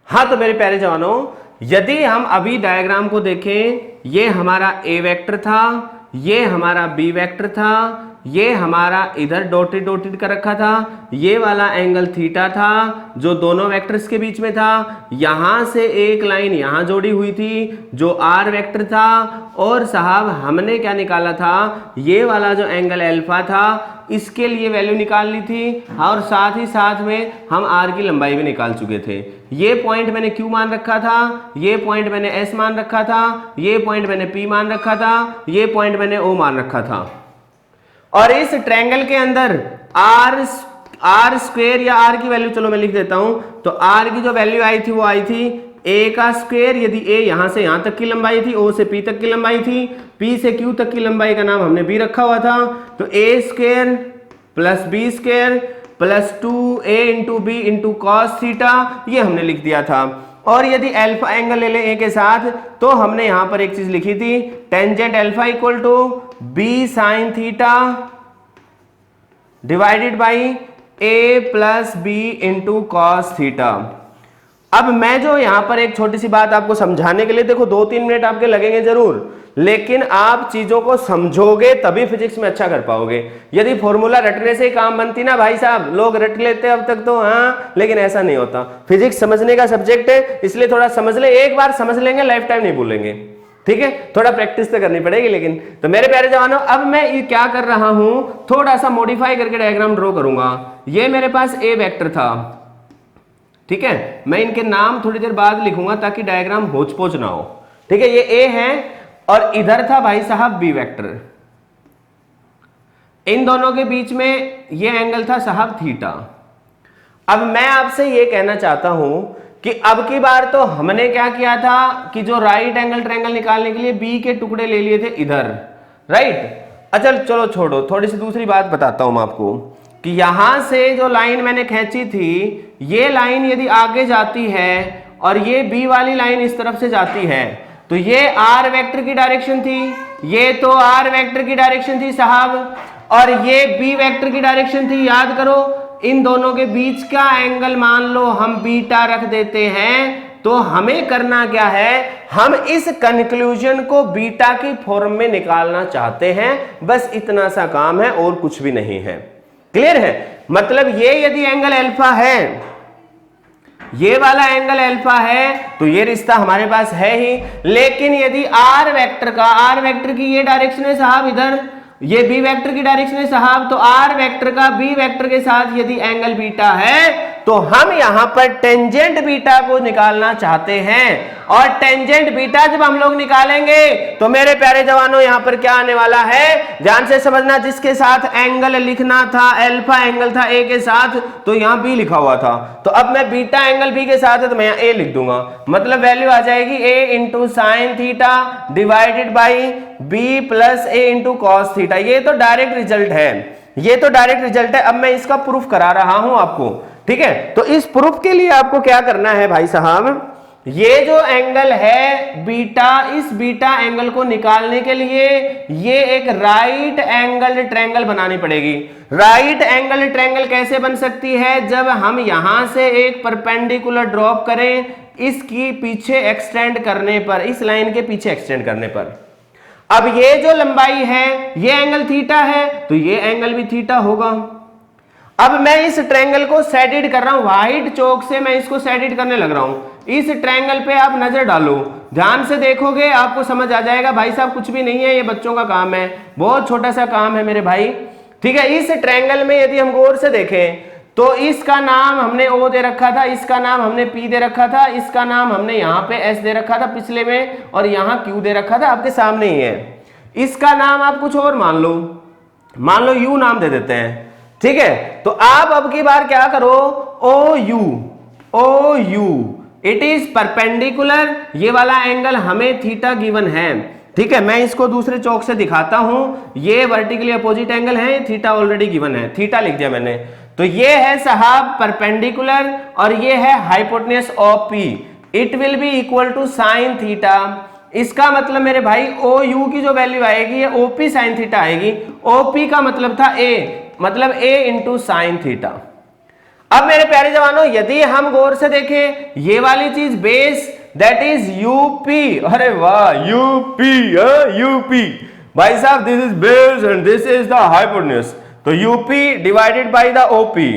हाँ, तो मेरे प्यारे जवानों, यदि हम अभी डायग्राम को देखें, ये हमारा ए वेक्टर था, ये हमारा बी वेक्टर था, ये हमारा इधर डॉटेड डॉटेड कर रखा था, ये वाला एंगल थीटा था जो दोनों वेक्टर्स के बीच में था। यहां से एक लाइन यहां जोड़ी हुई थी जो आर वेक्टर था, और साहब हमने क्या निकाला था? ये वाला जो एंगल अल्फा था इसके लिए वैल्यू निकाल ली थी, और साथ ही साथ में हम आर की लंबाई भी निकाल चुके थे। ये पॉइंट मैंने क्यू मान रखा था, ये पॉइंट मैंने एस मान रखा था, ये पॉइंट मैंने पी मान रखा था, ये पॉइंट मैंने ओ मान रखा था। और इस ट्रायंगल के अंदर आर स्क्वायर या आर की वैल्यू चलो मैं लिख देता हूं। तो आर की जो वैल्यू आई थी वो आई थी ए का स्क्वायर, यदि ए यहां से यहां तक की लंबाई थी, ओ से पी तक की लंबाई थी, पी से क्यू तक की लंबाई का नाम हमने बी रखा हुआ था। तो A square plus B square plus 2a into B into cos theta, ये हमने लिख दिया था। और यदि अल्फा एंगल ले लें ए के साथ तो हमने यहां पर एक चीज लिखी थी, tangent alpha equal to b sine theta divided by a plus b into cos theta. अब मैं जो यहां पर एक छोटी सी बात आपको समझाने के लिए, देखो 2-3 मिनट आपके लगेंगे जरूर, लेकिन आप चीजों को समझोगे तभी फिजिक्स में अच्छा कर पाओगे। यदि फॉर्मूला रटने से ही काम बनती ना भाई साहब, लोग रट लेते अब तक तो, हाँ, लेकिन ऐसा नहीं होता। फिजिक्स समझने का सब्जेक्ट है, इसलिए थोड़ा समझ ले, एक बार समझ लेंगे लाइफ टाइम नहीं भूलेंगे, ठीक है। थोड़ा प्रैक्टिस तो करनी पड़ेगी। लेकिन तो मेरे प्यारे जवानों, अब मैं ये क्या कर रहा हूं, थोड़ा सा मॉडिफाई करके डायग्राम ड्रॉ करूंगा। ये मेरे पास ए वेक्टर था, ठीक है, मैं इनके नाम थोड़ी देर बाद लिखूंगा ताकि डायग्राम होच पोच ना हो, ठीक है। ये ए है और इधर था भाई साहब बी वेक्टर, इन दोनों के बीच में ये एंगल था साहब थीटा। अब मैं आपसे ये कहना चाहता हूं कि अब की बार तो हमने क्या किया था कि जो राइट एंगल ट्रायंगल निकालने के लिए बी के टुकड़े ले लिए थे इधर, राइट। अच्छा चलो छोड़ो, थोड़ी सी दूसरी बात बताता हूं मैं आपको कि यहां से जो लाइन मैंने खींची थी, ये लाइन यदि आगे जाती है और ये बी वाली लाइन इस तरफ से जाती है, तो ये आर वेक्टर की डायरेक्शन थी, ये तो आर वेक्टर की डायरेक्शन थी साहब, और ये बी वेक्टर की डायरेक्शन थी। याद करो, इन दोनों के बीच का एंगल मान लो हम बीटा रख देते हैं, तो हमें करना क्या है, हम इस कंक्लूजन को बीटा की फॉर्म में निकालना चाहते हैं, बस इतना सा काम है और कुछ भी नहीं है। क्लियर है? मतलब ये यदि एंगल अल्फा है, ये वाला एंगल अल्फा है, तो ये रिश्ता हमारे पास है ही। लेकिन यदि आर वेक्टर की ये डायरेक्शन है साहब इधर, ये बी वेक्टर की डायरेक्शन है साहब, तो आर वेक्टर का बी वेक्टर के साथ यदि एंगल बीटा है, तो हम यहां पर टेंजेंट बीटा को निकालना चाहते हैं। और टेंजेंट बीटा जब हम लोग निकालेंगे तो मेरे प्यारे जवानों यहां पर क्या आने वाला है, ध्यान से समझना। जिसके साथ एंगल लिखना था, अल्फा एंगल था ए के साथ, तो यहां बी लिखा हुआ था, तो अब मैं बीटा एंगल बी के साथ है तो मैं यहां ए लिख दूंगा। मतलब वैल्यू आ जाएगी A into sine theta divided by B plus A into cos theta. ये तो डायरेक्ट रिजल्ट है, ये तो डायरेक्ट रिजल्ट है। अब मैं इसका प्रूफ करा रहा हूं आपको, ठीक है। तो इस प्रूफ के लिए आपको क्या करना है भाई साहब, ये जो एंगल है बीटा, इस बीटा एंगल को निकालने के लिए ये एक राइट एंगल ट्रायंगल बनानी पड़ेगी। राइट एंगल ट्रायंगल कैसे बन सकती है, जब हम यहां से एक परपेंडिकुलर ड्रॉप करें, इसकी पीछे एक्सटेंड करने पर, इस लाइन के पीछे एक्सटेंड करने पर। अब ये जो लंबाई है ये एंगल थीटा है, तो ये एंगल भी थीटा होगा। अब मैं इस ट्रायंगल को शेडेड कर रहा हूं, व्हाइट चौक से मैं इसको शेडेड करने लग रहा हूं। इस ट्रायंगल पे आप नजर डालो, ध्यान से देखोगे आपको समझ आ जाएगा भाई साहब कुछ भी नहीं है, ये बच्चों का काम है, बहुत छोटा सा काम है मेरे भाई, ठीक है। इस ट्रायंगल में यदि हम गौर से देखें तो इसका नाम हमने ओ दे रखा था, इसका नाम हमने पी दे रखा था, इसका नाम हमने यहाँ पे एस दे रखा था पिछले में, और यहाँ क्यू दे रखा था, आपके सामने ही है। इसका नाम आप कुछ और मान लो यू नाम दे देते हैं, ठीक है। तो आप अब की बार क्या करो, ओ यू इट इज परपेंडिकुलर, ये वाला एंगल हमें थीटा गिवन है, ठीक है। मैं इसको दूसरे चौक से दिखाता हूं, ये वर्टिकली अपोजिट एंगल है, थीटा ऑलरेडी गिवन है, थीटा लिख दिया मैंने। तो ये है साहब परपेंडिकुलर और ये है hypotenuse of p, it will be equal to sine theta. इसका मतलब मेरे भाई ओ यू की जो वैल्यू आएगी ये ओपी साइन थीटा आएगी। ओपी का मतलब था ए, मतलब ए इंटू साइन थीटा। अब मेरे प्यारे जवानों यदि हम गौर से देखें ये वाली चीज बेस दैट इज यूपी, अरे वाह यूपी भाई साहब, this is base and this is the hypotenuse. तो UP divided by the OP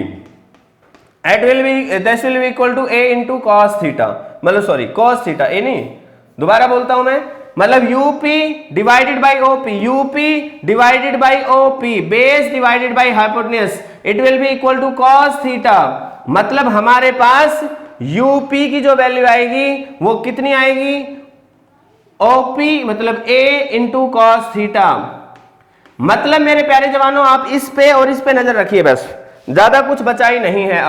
at will be this will be equal to A into cos theta, मतलब सॉरी कॉस थीटा, ए नहीं, दोबारा बोलता हूं मैं, मतलब UP divided by OP, UP divided by OP base divided by hypotenuse, it will be equal to cos theta. मतलब हमारे पास UP की जो वैल्यू आएगी वो कितनी आएगी, ओपी मतलब ए इंटू कॉस थीटा। मतलब मेरे प्यारे जवानों आप इस पे और इस पे नजर रखिए, बस ज्यादा कुछ बचा ही नहीं है।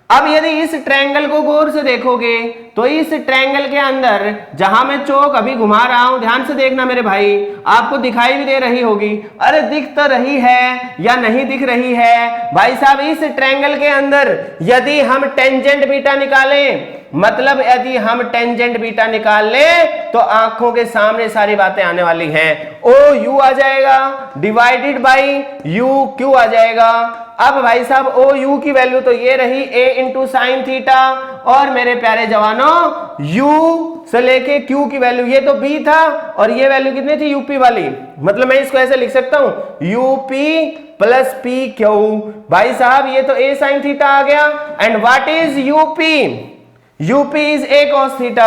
अब यदि इस ट्रायंगल को गौर से देखोगे तो इस ट्रायंगल के अंदर जहां मैं चौक अभी घुमा रहा हूं, ध्यान से देखना मेरे भाई, आपको दिखाई भी दे रही होगी। अरे दिख तो रही है या नहीं दिख रही है भाई साहब? इस ट्रायंगल के अंदर यदि हम टेंजेंट बीटा निकालें, मतलब यदि हम टेंजेंट बीटा निकाल ले तो आंखों के सामने सारी बातें आने वाली हैं। ओ यू आ जाएगा डिवाइडेड बाई यू क्यू आ जाएगा। अब भाई साहब ओ यू की वैल्यू तो ये रही a इंटू साइन थीटा, और मेरे प्यारे जवानों u से लेके q की वैल्यू ये तो b था, और ये वैल्यू कितनी थी यूपी वाली, मतलब मैं इसको ऐसे लिख सकता हूं यूपी प्लस पी क्यू। भाई साहब ये तो a साइन थीटा आ गया, and what is UP? UP is a cos theta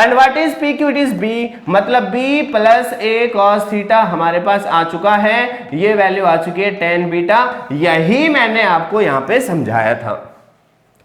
and what is PQ? It is B, मतलब B plus a cos theta हमारे पास आ चुका है, ये वैल्यू आ चुकी है tan बीटा। यही मैंने आपको यहां पे समझाया था,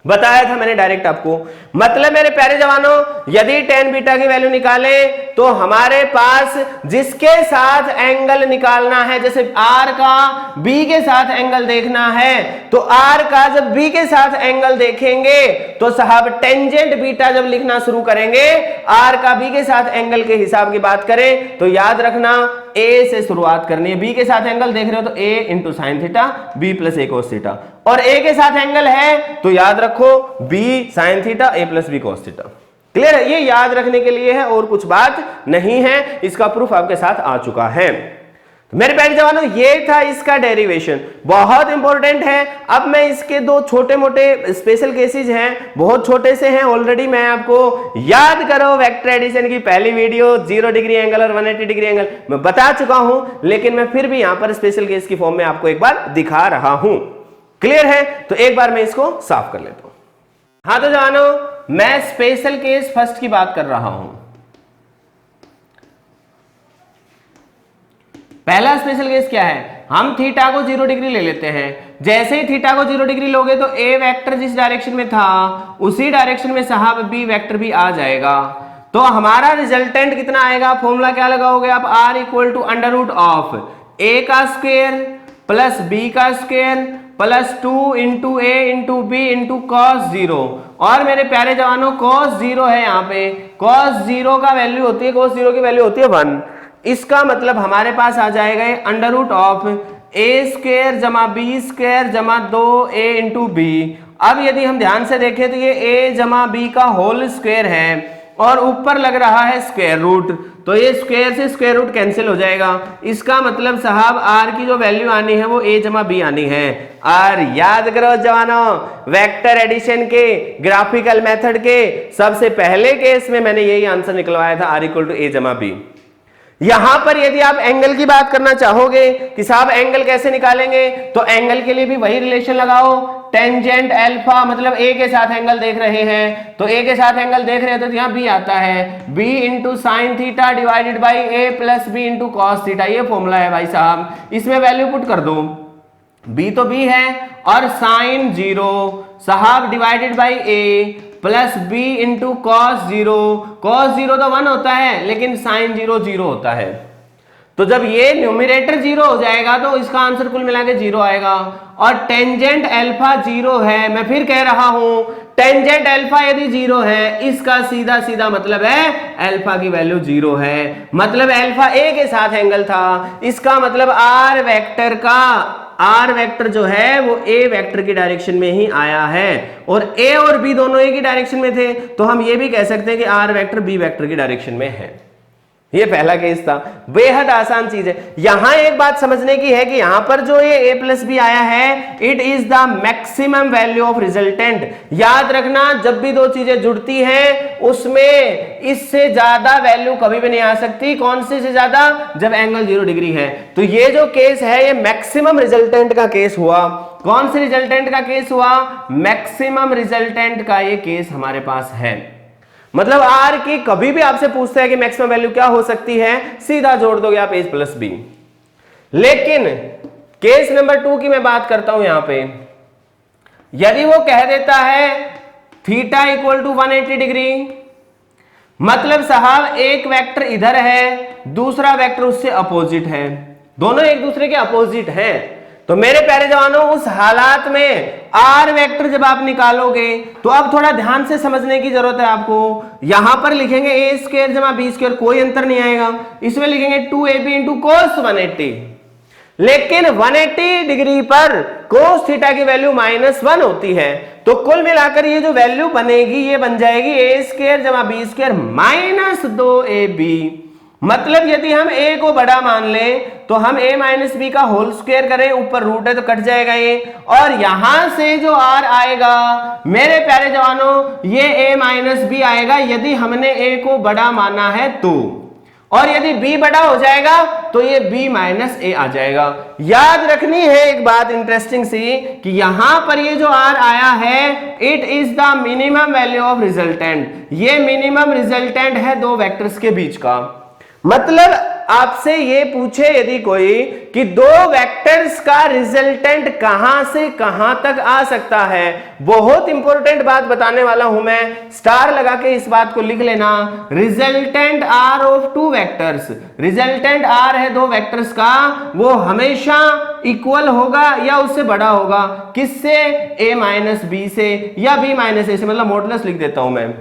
बताया था मैंने डायरेक्ट आपको। मतलब मेरे प्यारे जवानों, यदि tan बीटा की वैल्यू निकाले तो हमारे पास जिसके साथ एंगल निकालना है, जैसे r का b के साथ एंगल देखना है, तो r का जब b के साथ एंगल देखेंगे तो साहब टेंजेंट बीटा जब लिखना शुरू करेंगे, r का b के साथ एंगल के हिसाब की बात करें तो याद रखना a से शुरुआत करनी है। b के साथ एंगल देख रहे हो तो a into sine theta b plus a cos theta, और a के साथ एंगल है तो याद रखो b sine theta a plus b cos theta. Clear है? ये याद रखने के लिए है और कुछ बात नहीं है, इसका प्रूफ आपके साथ आ चुका है। तो मेरे प्यारे जवानों ये था इसका डेरिवेशन, बहुत इंपॉर्टेंट है। अब मैं इसके दो छोटे मोटे स्पेशल केसेस हैं, बहुत छोटे से हैं ऑलरेडी, मैं आपको याद करो वेक्टर एडिशन की पहली वीडियो 0 डिग्री एंगल और 180 डिग्री एंगल मैं बता चुका हूं, लेकिन मैं फिर भी यहां पर स्पेशल केस की फॉर्म में आपको एक बार दिखा रहा हूं। क्लियर है? तो एक बार मैं इसको साफ कर लेता हूं। हाँ तो जानो, मैं स्पेशल केस फर्स्ट की बात कर रहा हूं। पहला स्पेशल केस क्या है? हम थीटा को 0 डिग्री ले लेते हैं। जैसे ही थीटा को 0 डिग्री लोगे तो ए वेक्टर जिस डायरेक्शन में था उसी डायरेक्शन में साहब बी वेक्टर भी आ जाएगा। तो हमारा रिजल्टेंट कितना आएगा? फॉर्मूला क्या लगाओगे आप? r equal to under root of A का स्क्वायर प्लस बी का square plus 2 into A into B into cos 0। और मेरे प्यारे जवानों कॉस 0 है यहाँ पे, कॉस 0 का वैल्यू होती है, कॉस 0 की वैल्यू होती है 1। इसका मतलब हमारे पास आ जाएगा under root of A square जमा बी स्क्वायर जमा 2a इंटू बी। अब यदि हम ध्यान से देखें तो ये a जमा बी का होल स्क्वायर है और ऊपर लग रहा है स्क्वायर रूट, तो ये स्क्वायर से स्क्वायर रूट कैंसिल हो जाएगा। इसका मतलब साहब r की जो वैल्यू आनी है वो a जमा बी आनी है। और याद करो जवानों, वेक्टर एडिशन के ग्राफिकल मेथड के सबसे पहले केस में मैंने यही आंसर निकलवाया था, r इक्वल टू a जमा बी। यहां पर यदि आप एंगल की बात करना चाहोगे कि साहब एंगल कैसे निकालेंगे, तो एंगल के लिए भी वही रिलेशन लगाओ, टेंजेंट अल्फा, मतलब ए के साथ एंगल देख रहे हैं तो ए के साथ एंगल देख रहे हैं तो यहाँ बी आता है, b into sine theta divided by a plus b into cos theta. ये फॉर्मूला है भाई साहब, इसमें वैल्यू पुट कर दो, बी तो बी है और साइन 0 साहब divided by a plus b into cos 0। Cos 0 तो 1 होता है लेकिन साइन 0 0 होता है, तो जब ये न्यूमरेटर 0 हो जाएगा तो इसका आंसर कुल मिला के 0 आएगा। और टेंजेंट अल्फा 0 है, मैं फिर कह रहा हूं टेंजेंट अल्फा यदि 0 है इसका सीधा सीधा मतलब है अल्फा की वैल्यू 0 है, मतलब अल्फा ए के साथ एंगल था, इसका मतलब आर वेक्टर का आर वेक्टर जो है वो ए वेक्टर की डायरेक्शन में ही आया है, और ए और बी दोनों ए की डायरेक्शन में थे तो हम ये भी कह सकते हैं कि आर वेक्टर बी वेक्टर की डायरेक्शन में है। ये पहला केस था, बेहद आसान चीज है। यहां एक बात समझने की है कि यहां पर जो ये a प्लस बी आया है it is the maximum value of resultant. याद रखना जब भी दो चीजें जुड़ती हैं उसमें इससे ज्यादा वैल्यू कभी भी नहीं आ सकती। कौन सी से ज्यादा? जब एंगल 0 डिग्री है। तो ये जो केस है ये मैक्सिमम रिजल्टेंट का केस हुआ। कौन से रिजल्टेंट का केस हुआ? मैक्सिमम रिजल्टेंट का ये केस हमारे पास है। मतलब आर की कभी भी आपसे पूछता है कि मैक्सिमम वैल्यू क्या हो सकती है, सीधा जोड़ दोगे आप ए प्लस बी। लेकिन केस नंबर 2 की मैं बात करता हूं यहां पे, यदि वो कह देता है थीटा इक्वल टू 180 डिग्री, मतलब साहब एक वेक्टर इधर है दूसरा वेक्टर उससे अपोजिट है, दोनों एक दूसरे के अपोजिट हैं, तो मेरे प्यारे जवानों उस हालात में आर वेक्टर जब आप निकालोगे तो अब थोड़ा ध्यान से समझने की जरूरत है आपको। यहां पर लिखेंगे ए स्क्वायर जमा बी स्क्वायर, कोई अंतर नहीं आएगा। इसमें लिखेंगे 2ab इंटू कोस 180, लेकिन 180 डिग्री पर कोस थीटा की वैल्यू -1 होती है। तो कुल मिलाकर ये जो वैल्यू बनेगी ये बन जाएगी ए स्क्वायर जमा बी स्क्वायर -2ab। मतलब यदि हम a को बड़ा मान लें तो हम a माइनस बी का होल स्क्वायर करें, ऊपर रूट है तो कट जाएगा ये, और यहां से जो r आएगा मेरे प्यारे जवानों ये a माइनस बी आएगा यदि हमने a को बड़ा माना है तो, और यदि b बड़ा हो जाएगा तो ये b माइनस a आ जाएगा। याद रखनी है एक बात इंटरेस्टिंग सी कि यहां पर ये जो r आया है it is the minimum value of resultant. ये मिनिमम रिजल्टेंट है दो वेक्टर्स के बीच का। मतलब आपसे ये पूछे यदि कोई कि दो वेक्टर्स का रिजल्टेंट कहां से कहां तक आ सकता है, बहुत इंपॉर्टेंट बात बताने वाला हूं मैं, स्टार लगा के इस बात को लिख लेना। Resultant R of two vectors, resultant R है दो वेक्टर्स का, वो हमेशा इक्वल होगा या उससे बड़ा होगा, किससे? a माइनस बी से या b माइनस ए से, मतलब मॉडुलस लिख देता हूं मैं।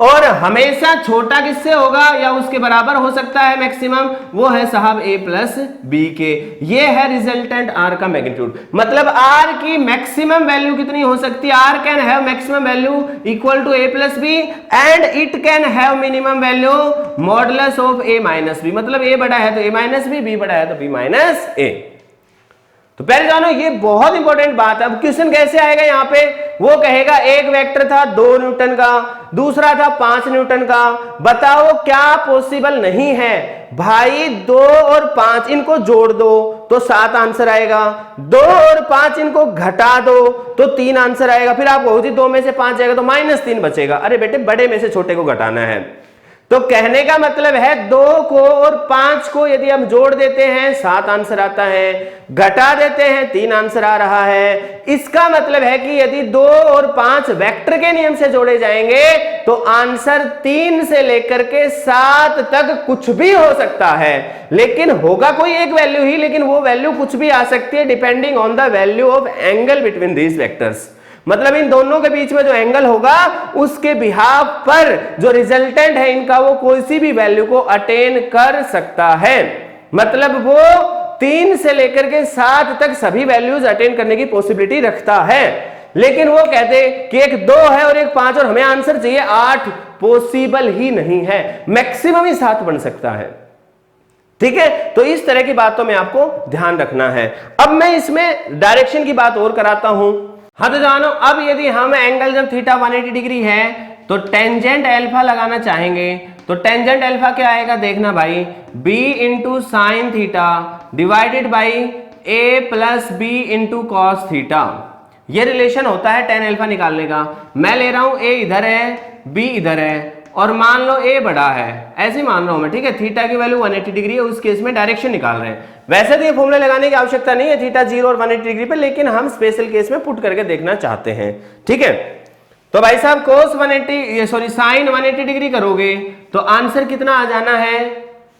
और हमेशा छोटा किससे होगा या उसके बराबर हो सकता है मैक्सिमम, वो है साहब a प्लस बी के। ये है रिजल्टेंट r का मैग्नीट्यूड। मतलब r की मैक्सिमम वैल्यू कितनी हो सकती है? r can have maximum value equal to a plus b and it can have minimum value modulus of a minus b. मतलब a बड़ा है तो a माइनस बी, b बड़ा है तो b माइनस a। तो पहले जानो ये बहुत इंपॉर्टेंट बात है। अब क्वेश्चन कैसे आएगा यहाँ पे, वो कहेगा एक वेक्टर था 2 न्यूटन का, दूसरा था 5 न्यूटन का, बताओ क्या पॉसिबल नहीं है? भाई 2 और 5 इनको जोड़ दो तो 7 आंसर आएगा, 2 और 5 इनको घटा दो तो 3 आंसर आएगा, फिर आप कहोगे 2 में से 5 जाएगा तो -3 बचेगा। अरे बेटे बड़े में से छोटे को घटाना है। तो कहने का मतलब है 2 को और 5 को यदि हम जोड़ देते हैं 7 आंसर आता है, घटा देते हैं 3 आंसर आ रहा है। इसका मतलब है कि यदि 2 और 5 वेक्टर के नियम से जोड़े जाएंगे तो आंसर 3 से लेकर के 7 तक कुछ भी हो सकता है, लेकिन होगा कोई एक वैल्यू ही, लेकिन वो वैल्यू कुछ भी आ सकती है depending on the value of angle between these vectors. मतलब इन दोनों के बीच में जो एंगल होगा उसके बिहाफ पर जो रिजल्टेंट है इनका वो कोई सी भी वैल्यू को अटेन कर सकता है। मतलब वो 3 से लेकर के 7 तक सभी वैल्यूज अटेन करने की पॉसिबिलिटी रखता है। लेकिन वो कहते कि एक 2 है और एक 5 और हमें आंसर चाहिए 8, पॉसिबल ही नहीं है, मैक्सिमम ही 7 बन सकता है। ठीक है, तो इस तरह की बातों में आपको ध्यान रखना है। अब मैं इसमें डायरेक्शन की बात और कराता हूं। हाँ तो जानो, अब यदि हम एंगल जब थीटा 180 डिग्री है तो टेंजेंट अल्फा लगाना चाहेंगे तो टेंजेंट अल्फा क्या आएगा देखना भाई, b into sine theta divided by a plus b into cos theta. ये रिलेशन होता है टेन अल्फा निकालने का। मैं ले रहा हूं a इधर है, b इधर है, और मान लो a बड़ा है, ऐसे मान रहा हूं मैं। ठीक है, थीटा की वैल्यू 180 डिग्री है, उस केस में डायरेक्शन निकाल रहे हैं। वैसे तो ये फॉर्मूला लगाने की आवश्यकता नहीं है थीटा 0 और 180 डिग्री पे, लेकिन हम स्पेशल केस में पुट करके देखना चाहते हैं। ठीक है, तो भाई साहब कोस 180 सॉरी साइन 180 डिग्री करोगे तो आंसर कितना आ जाना है,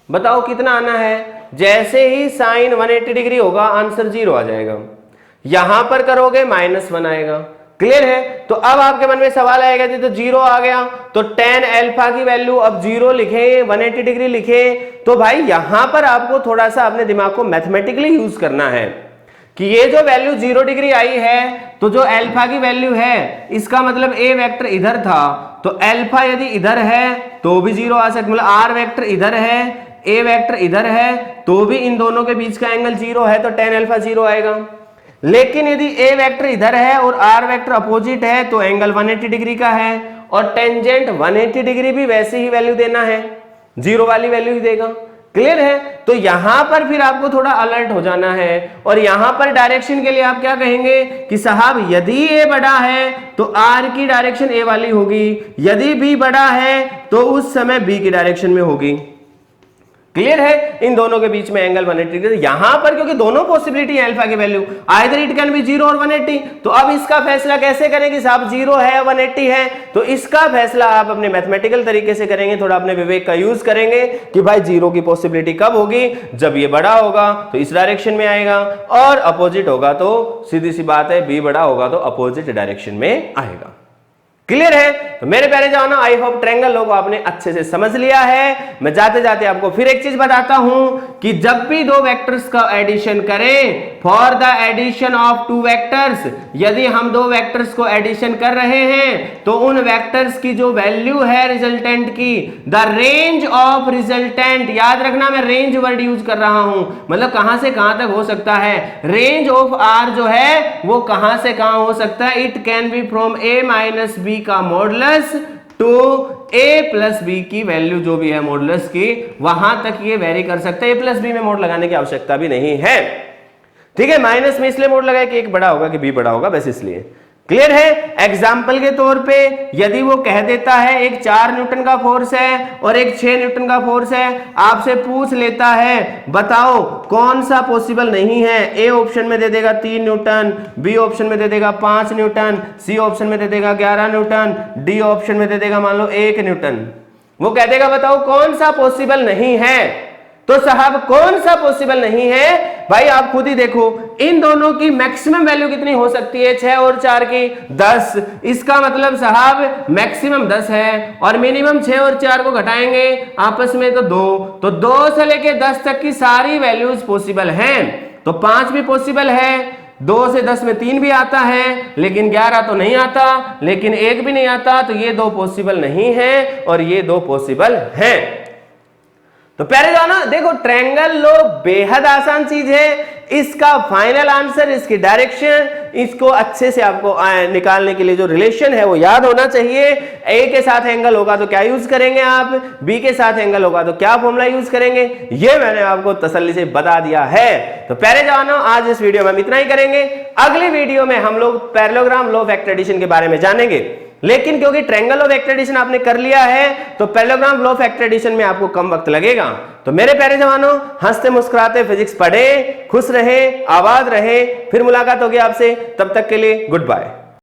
बताओ कितना आना है? जैसे ही साइन 180 डिग्री होगा आंसर 0 आ जाएगा, यहां पर करोगे -1 आएगा। क्लियर है? तो अब आपके मन में सवाल आएगा जी तो 0 आ गया तो टेन अल्फा की वैल्यू अब 0 लिखे, 180 डिग्री लिखे। तो भाई यहां पर आपको थोड़ा सा अपने दिमाग को मैथमेटिकली यूज करना है कि ये जो वैल्यू 0 डिग्री आई है तो जो अल्फा की वैल्यू है इसका मतलब ए वेक्टर इधर था तो अल्फा यदि इधर है तो भी 0 आ सकता, मतलब आर वेक्टर इधर है, ए वेक्टर इधर है तो भी इन दोनों के बीच का एंगल 0 है तो टेन अल्फा 0 आएगा। लेकिन यदि ए वेक्टर इधर है और आर वेक्टर अपोजिट है तो एंगल 180 डिग्री का है, और टेंजेंट 180 डिग्री भी वैसे ही वैल्यू देना है, 0 वाली वैल्यू ही देगा। क्लियर है? तो यहां पर फिर आपको थोड़ा अलर्ट हो जाना है, और यहां पर डायरेक्शन के लिए आप क्या कहेंगे कि साहब यदि ए बड़ा है तो आर की डायरेक्शन ए वाली होगी, यदि बी बड़ा है तो उस समय बी की डायरेक्शन में होगी। क्लियर है? इन दोनों के बीच में एंगल 180 डिग्री। यहां पर क्योंकि दोनों पॉसिबिलिटी है अल्फा की value, either it can B 0 और 180, तो अब इसका फैसला कैसे करेंगे साहब? 0 है 180 है, तो इसका फैसला आप अपने मैथमेटिकल तरीके से करेंगे, थोड़ा अपने विवेक का यूज करेंगे कि भाई 0 की पॉसिबिलिटी कब होगी? जब ये बड़ा होगा तो इस डायरेक्शन में आएगा, और अपोजिट होगा तो सीधी सी बात है बी बड़ा होगा तो अपोजिट डायरेक्शन में आएगा। क्लियर है? तो मेरे प्यारे जवानों, आई होप ट्रायंगल लॉ को आपने अच्छे से समझ लिया है। मैं जाते जाते आपको फिर एक चीज बताता हूं कि जब भी दो वेक्टर्स का एडिशन करें, for the addition of two vectors, यदि हम दो वेक्टर्स को एडिशन कर रहे हैं तो उन वेक्टर्स की जो वैल्यू है रिजल्टेंट की, द रेंज ऑफ रिजल्टेंट, याद रखना मैं रेंज वर्ड यूज कर रहा हूं, मतलब कहां से कहां तक हो सकता है। रेंज ऑफ आर जो है वो कहां से कहां हो सकता है? It can be from a minus b का modulus to a plus b की वैल्यू जो भी है मॉडुलस की, वहां तक ये वेरी कर सकता है। ए प्लस बी में मोड लगाने की आवश्यकता भी नहीं है, ठीक है? माइनस में इसलिए मोड लगाया कि एक बड़ा होगा कि बी बड़ा होगा, बस इसलिए। क्लियर है? एग्जाम्पल के तौर पे यदि वो कह देता है एक 4 न्यूटन का फोर्स है और एक 6 न्यूटन का फोर्स है, आपसे पूछ लेता है बताओ कौन सा पॉसिबल नहीं है? ए ऑप्शन में दे देगा 3 न्यूटन, बी ऑप्शन में दे देगा 5 न्यूटन, सी ऑप्शन में दे देगा 11 न्यूटन, डी ऑप्शन में दे देगा मान लो 1 न्यूटन। वो कह देगा बताओ कौन सा पॉसिबल नहीं है? तो साहब कौन सा पॉसिबल नहीं है? भाई आप खुद ही देखो, इन दोनों की मैक्सिमम वैल्यू कितनी हो सकती है? 6 और 4 की 10। इसका मतलब साहब मैक्सिमम 10 है और मिनिमम 6 और 4 को घटाएंगे आपस में तो 2, तो 2 से लेके 10 तक की सारी वैल्यूज पॉसिबल हैं। तो 5 भी पॉसिबल है, 2 से 10 में 3 भी आता है, लेकिन 11 तो नहीं आता, लेकिन 1 भी नहीं आता, तो ये 2 पॉसिबल नहीं है और ये 2 पॉसिबल हैं। तो प्यारे जवानों देखो, ट्रायंगल लॉ बेहद आसान चीज है। इसका फाइनल आंसर, इसकी डायरेक्शन, इसको अच्छे से आपको निकालने के लिए जो रिलेशन है वो याद होना चाहिए। ए के साथ एंगल होगा तो क्या यूज करेंगे आप, बी के साथ एंगल होगा तो क्या फॉर्मूला यूज करेंगे, ये मैंने आपको तसल्ली से बता दिया है। तो प्यारे जवानों आज इस वीडियो में हम इतना ही करेंगे। अगली वीडियो में हम लोग parallelogram law of vector addition के बारे में जानेंगे, लेकिन क्योंकि ट्रायंगल ऑफ वेक्टर एडिशन आपने कर लिया है तो parallelogram law of vector addition में आपको कम वक्त लगेगा। तो मेरे प्यारे जवानों, हंसते मुस्कुराते फिजिक्स पढ़े, खुश रहे, आबाद रहे। फिर मुलाकात होगी आपसे, तब तक के लिए गुड बाय।